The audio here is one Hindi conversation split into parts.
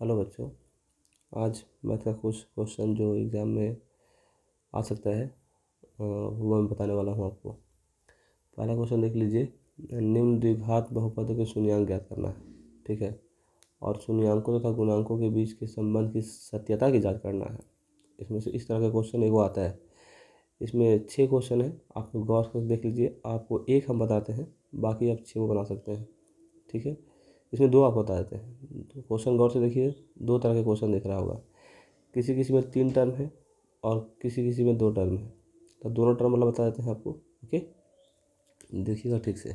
हेलो बच्चों, आज मैथ का कुछ क्वेश्चन जो एग्ज़ाम में आ सकता है वो मैं बताने वाला हूँ आपको। पहला क्वेश्चन देख लीजिए। निम्न द्विघात बहुपदों के शून्यांक ज्ञात करना है, ठीक है, और शून्यांकों तथा गुणांकों के बीच के संबंध की सत्यता की जांच करना है। इसमें से इस तरह का क्वेश्चन एगो आता है। इसमें 6 क्वेश्चन है, आप लोग गौर से देख लीजिए। आपको एक हम बताते हैं, बाकी आप 6 बना सकते हैं, ठीक है। इसमें 2 आपको बता देते हैं। तो क्वेश्चन गौर से देखिए, 2 तरह के क्वेश्चन दिख रहा होगा। किसी किसी में 3 टर्म है और किसी किसी में 2 टर्म है। तो दोनों टर्म वाला बता देते हैं आपको, ओके। देखिएगा ठीक से।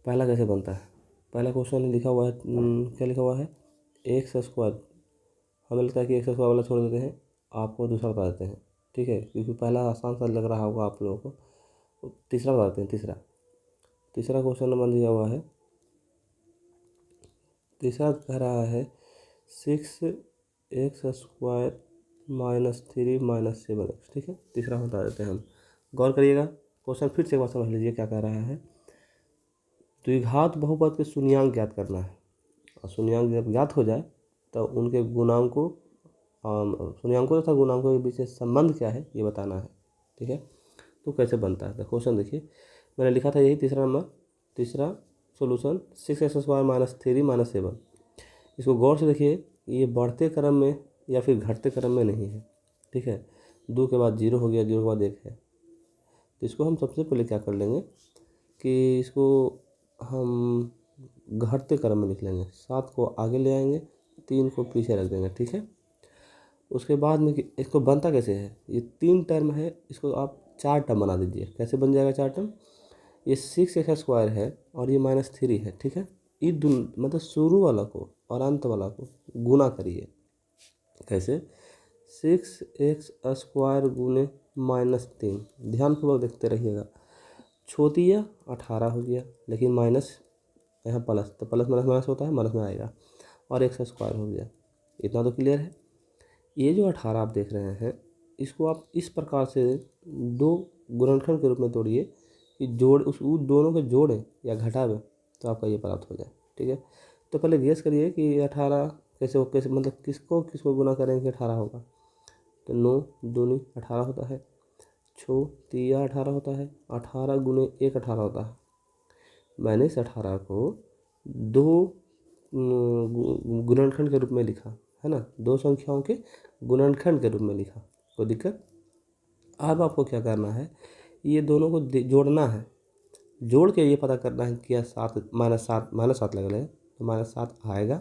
पहला कैसे बनता है। पहला क्वेश्चन लिखा हुआ है, क्या लिखा हुआ है, एक्स स्क्वायर। हमें लगता है कि एक्स स्क्वायर वाला छोड़ देते हैं, आपको दूसरा बता देते हैं, ठीक है, क्योंकि पहला आसान सा लग रहा होगा आप लोगों को। तो तीसरा बता देते हैं। तीसरा क्वेश्चन नंबर दिया हुआ है। तीसरा कह रहा है 6x² -3 - 7x, ठीक है। तीसरा बता देते हैं हम। गौर करिएगा, क्वेश्चन फिर से एक बार समझ लीजिए क्या कह रहा है। द्विघात बहुपद के शून्यांक ज्ञात करना है, और शून्यांक जब ज्ञात हो जाए तो उनके गुणांकों शून्यांकों तथा गुणांकों के बीच में संबंध क्या है ये बताना है, ठीक है। तो कैसे बनता है, तो क्वेश्चन देखिए। मैंने लिखा था यही तीसरा नंबर, तीसरा सोल्यूशन 6x² -3 - 7। इसको गौर से देखिए, ये बढ़ते क्रम में या फिर घटते क्रम में नहीं है, ठीक है। 2 के बाद 0 हो गया, 0 के बाद 1 है। तो इसको हम सबसे पहले क्या कर लेंगे कि इसको हम घटते क्रम में लिख लेंगे। 7 को आगे ले आएंगे, 3 को पीछे रख देंगे, ठीक है। उसके बाद में इसको बनता कैसे है, ये 3 टर्म है, इसको आप 4 टर्म बना दीजिए। कैसे बन जाएगा 4 टर्म, ये 6x² है और ये -3 है, ठीक है। ये मतलब शुरू वाला को और अंत वाला को गुना करिए। कैसे, 6x² गुने -3। ध्यानपूर्वक देखते रहिएगा। छोटिया 18 हो गया, लेकिन माइनस यहाँ प्लस, तो प्लस माइनस माइनस होता है, माइनस में आएगा, और x² हो गया। इतना तो क्लियर है। ये जो 18 आप देख रहे हैं, इसको आप इस प्रकार से 2 गुणनखंड के रूप में तोड़िए कि जोड़ उस दोनों के जोड़ें या घटावें तो आपका ये प्राप्त हो जाए, ठीक है। तो पहले गेस करिए कि 18 कैसे मतलब किसको किसको गुना करेंगे 18 होगा। तो 9 दूनी 18 होता है, 6 तिया 18 होता है, 18 गुने 1 18 होता है। मैंने इस 18 को 2 गुणनखंड के रूप में लिखा है ना, 2 संख्याओं के गुणनखंड के रूप में लिखा। कोई दिक्कत। अब आपको क्या करना है, ये दोनों को जोड़ना है। जोड़ के ये पता करना है कि 7 -7 लग रहे हैं, तो -7 आएगा।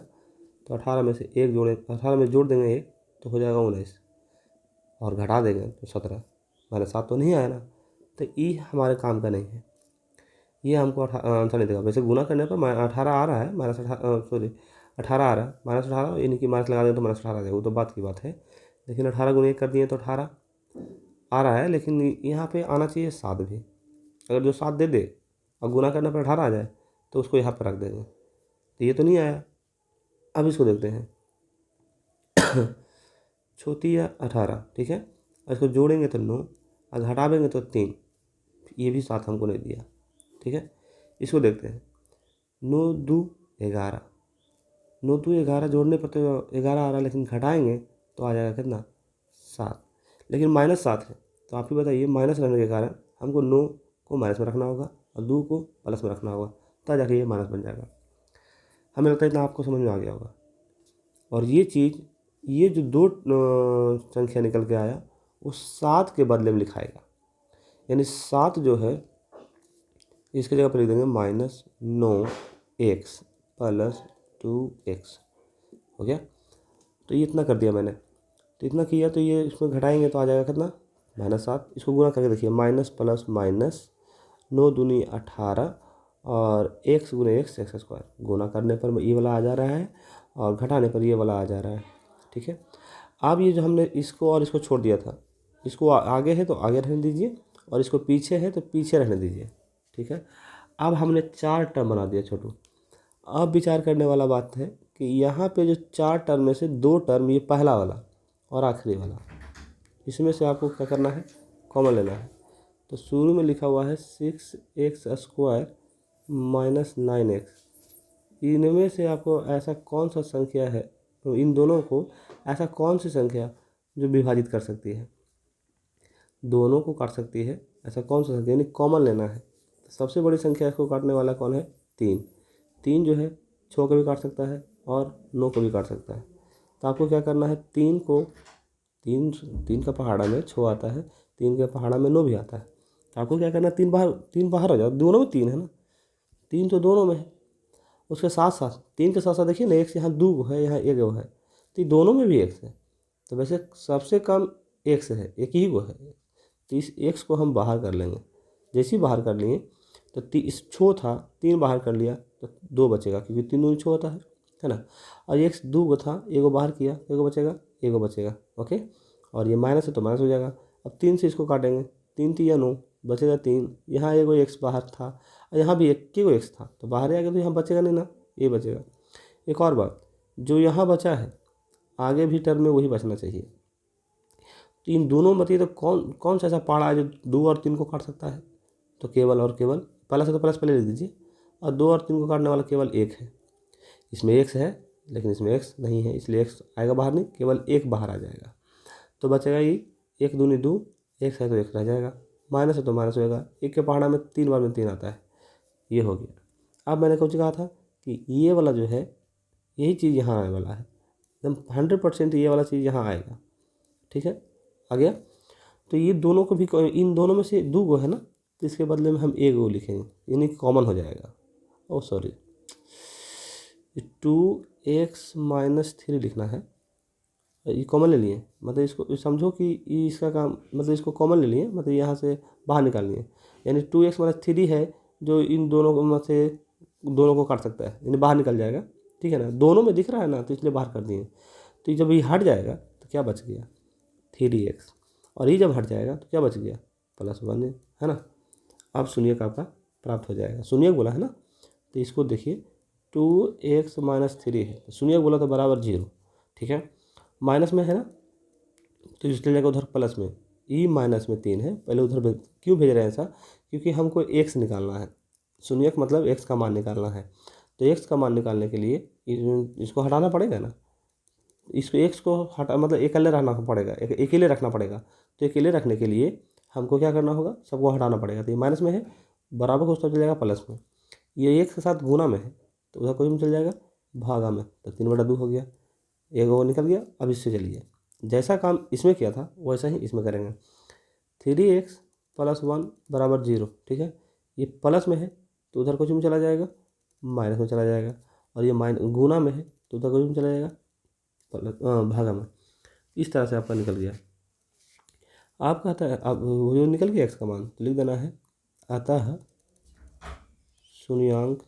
तो 18 में से 1 जोड़े, 18 में जोड़ देंगे 1 तो हो जाएगा 19, और घटा देंगे तो 17। -7 तो नहीं आया ना, तो ये हमारे काम का नहीं है, ये हमको आंसर नहीं देगा। वैसे गुना करने पर 18 आ रहा है, -18 आ रहा है, -18 यानी कि माइनस लगा देंगे तो -18 आ जाएगा, वो तो बात की बात है। लेकिन 18 गुने 1 कर दिए तो 18 आ रहा है, लेकिन यहाँ पे आना चाहिए 7 भी। अगर जो 7 दे दे और गुना करने पर 18 आ जाए तो उसको यहाँ पर रख देंगे। तो ये तो नहीं आया। अब इसको देखते हैं। छोटिया 18, ठीक है। और इसको जोड़ेंगे तो 9, और घटावेंगे तो 3, ये भी 7 हमको नहीं दिया, ठीक है। इसको देखते हैं। 9 2 11, 9 2 11 जोड़ने पर तो 11 आ रहा है, लेकिन घटाएंगे तो आ जाएगा कितना, 7। लेकिन -7 है, तो आप ही बताइए, माइनस रहने के कारण हमको 9 को माइनस में रखना होगा और 2 को प्लस में रखना होगा, तब जाके ये माइनस बन जाएगा। हमें लगता है इतना आपको समझ में आ गया होगा। और ये चीज़, ये जो 2 संख्या निकल के आया वो 7 के बदले में लिखाएगा, यानी 7 जो है इसकी जगह पर लिख देंगे -9x + 2x, हो गया। तो ये इतना कर दिया मैंने, तो इतना किया, तो ये इसमें घटाएंगे तो आ जाएगा कितना, -7। इसको गुना करके देखिए, माइनस प्लस माइनस, 9 दूनी 18 और x गुने x² गुना करने पर ये वाला आ जा रहा है और घटाने पर ये वाला आ जा रहा है, ठीक है। अब ये जो हमने इसको और इसको छोड़ दिया था, इसको आगे है तो आगे रहने दीजिए, और इसको पीछे है तो पीछे रहने दीजिए, ठीक है। अब हमने 4 टर्म बना दिया छोटू। अब विचार करने वाला बात है कि यहाँ पे जो 4 टर्म में से 2 टर्म, ये पहला वाला और आखिरी वाला, इसमें से आपको क्या करना है, कॉमन लेना है। तो शुरू में लिखा हुआ है 6x² -9x। इनमें से आपको ऐसा कौन सा संख्या है तो इन दोनों को ऐसा कौन सी संख्या जो विभाजित कर सकती है, दोनों को काट सकती है, ऐसा कौन सा संख्या, यानी कॉमन लेना है। सबसे बड़ी संख्या इसको काटने वाला कौन है, 3। 3 जो है 6 को भी काट सकता है और 9 को भी काट सकता है। तो आपको क्या करना है, 3 को, 3 का पहाड़ा में 6 आता है, 3 के पहाड़ा में 9 भी आता है। तो आपको क्या करना है, 3 बाहर हो जाओ, दोनों में 3 है ना, 3 तो दोनों में है। उसके साथ साथ 3 के साथ साथ देखिए ना, एक यहाँ 2 है, यहाँ 1 है, तो दोनों में भी x है। तो वैसे सबसे कम x है, एक ही वो है, तो इस x को हम बाहर कर लेंगे। जैसे ही बाहर कर लिए तो इस 6 था, 3 बाहर कर लिया तो 2 बचेगा, क्योंकि 3 दूनी 6 होता है ना। और x 2 को था, 1 को बाहर किया, 1 को बचेगा, 1 को बचेगा, ओके। और ये माइनस है तो माइनस हो जाएगा। अब 3 से इसको काटेंगे, 3 3 या 9, बचेगा 3। यहाँ 1 x बाहर था और यहाँ भी 1 को x था, तो बाहर आ गया, तो यहाँ बचेगा नहीं ना, ये बचेगा। एक और बात, जो यहाँ बचा है आगे भी टर्म में वही बचना चाहिए। तो इन दोनों में तो कौन कौन सा ऐसा पहाड़ा है जो 2 और 3 को काट सकता है, तो केवल और केवल प्लस है तो प्लस पहले लिख दीजिए, और 2 और 3 को काटने वाला केवल 1 है। इसमें x है लेकिन इसमें x नहीं है, इसलिए x आएगा बाहर नहीं, केवल 1 बाहर आ जाएगा। तो बचेगा ये 1 दूनी 2, x है तो 1 रह जाएगा, माइनस है तो माइनस होएगा, 1 के पहाड़ा में 3 बार में 3 आता है, ये हो गया। अब मैंने कुछ कहा था कि ये वाला जो है, यही चीज़ यहाँ आने वाला है, एकदम 100% ये वाला चीज़ यहाँ आएगा, ठीक है, आ गया। तो ये दोनों को भी, इन दोनों में से 2 गो है ना, तो इसके बदले में हम 1 गो लिखेंगे, यानी कॉमन हो जाएगा। ओ सॉरी, 2x - 3 लिखना है, ये कॉमन ले लिए, मतलब इसको समझो कि ये इसका काम, मतलब इसको कॉमन ले लिए, मतलब यहाँ से बाहर निकाल लिए, यानी 2x - 3 है जो इन दोनों में से दोनों को काट सकता है, यानी बाहर निकल जाएगा, ठीक है ना। दोनों में दिख रहा है ना, तो इसलिए बाहर कर दिए। तो जब ये हट जाएगा तो क्या बच गया, 3x, और ये जब हट जाएगा तो क्या बच गया, +1, है ना। अब शून्यक आपका प्राप्त हो जाएगा, शून्यक बोला है ना, तो इसको देखिए 2x - 3 है, शून्यक बोला तो बराबर 0, ठीक है। माइनस में है ना, तो इसलिए जाएगा उधर प्लस में, ई माइनस में 3 है, पहले उधर क्यों भेज रहे हैं ऐसा, क्योंकि हमको x निकालना है, शून्यक मतलब x का मान निकालना है। तो x का मान निकालने के लिए इसको हटाना पड़ेगा ना, इसको x को हटा, मतलब अकेले रहना पड़ेगा, अकेले रखना पड़ेगा। तो अकेले रखने के लिए हमको क्या करना होगा, सबको हटाना पड़ेगा। तो ये माइनस में है, बराबर को उसका चल जाएगा प्लस में, ये x के साथ गुना में है तो उधर कोई में चल जाएगा भागा में, तो 3/2 हो गया, एक वो निकल गया। अब इससे चलिए जैसा काम इसमें किया था वैसा ही इसमें करेंगे। 3x + 1 = 0, ठीक है। ये प्लस में है तो उधर कुछ में चला जाएगा, माइनस में चला जाएगा, और ये गुना में है तो उधर कुछ में चला जाएगा, भागा में। इस तरह से आपका निकल गया। आप कहता है, अब वो जो निकल गया x का मान, तो लिख देना है अतः शून्यांक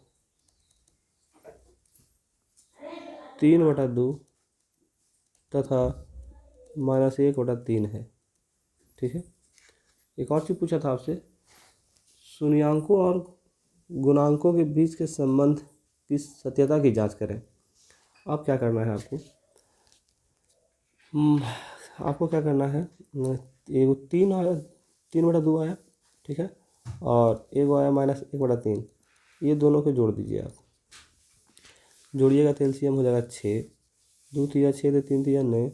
3/2 तथा -1/3 है, ठीक है। एक और चीज़ पूछा था आपसे, शून्यांकों और गुणांकों के बीच के संबंध की सत्यता की जांच करें। अब क्या करना है आपको, आपको क्या करना है, एक 3 आया, 3/2 आया, ठीक है, और एक आया -1/3, ये दोनों को जोड़ दीजिए आप, जोड़िएगा तो एलसीएम हो जाएगा 6, 2 3 6, तो 3 3 9,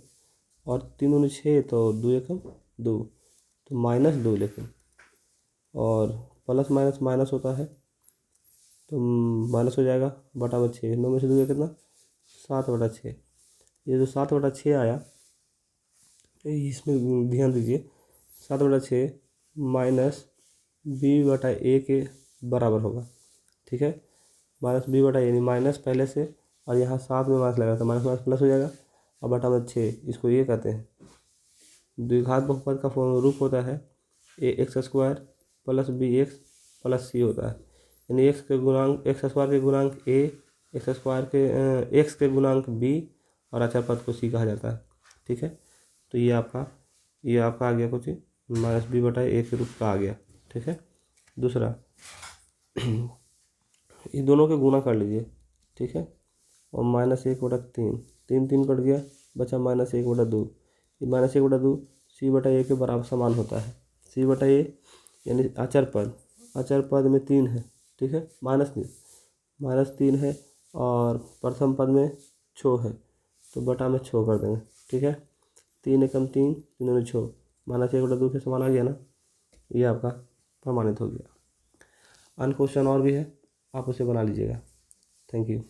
और 3 दूनी 6, तो 2 1 2, तो -2 लेकिन, और प्लस माइनस माइनस होता है तो माइनस हो जाएगा, बटा में 6, 9 में से 2 कितना, 7/6। ये जो 7/6 आया, इसमें ध्यान दीजिए, 7/6 -b/a के बराबर होगा, ठीक है। -b/a यानी माइनस पहले से, और यहाँ 7 में माइनस लगा तो माइनस माइनस प्लस हो जाएगा, और बटा में 6, इसको ये कहते हैं द्विघात बहुपद का रूप होता है ax² + bx + c होता है, यानी x के गुणांक, x² के गुणांक a, x के गुणांक b, और अचर पद को c कहा जाता है, ठीक है। तो ये आपका आ गया कुछ -b/a के रूप का आ गया, ठीक है। दूसरा, ये दोनों के गुना कर लीजिए, ठीक है, और -1/3, 3 3 कट गया, बचा -1/2, ये -1/2 c/a के बराबर समान होता है, c/a यानी अचर पद में 3 है, ठीक है, -3 है, और प्रथम पद में 6 है, तो बटा में 6 कर देंगे। ठीक है, 3 एकम 3, 3 दूनी 6, -1/2 के समान आ गया ना। ये आपका प्रमाणित हो गया। अन्य क्वेश्चन और भी है, आप उसे बना लीजिएगा। Thank you.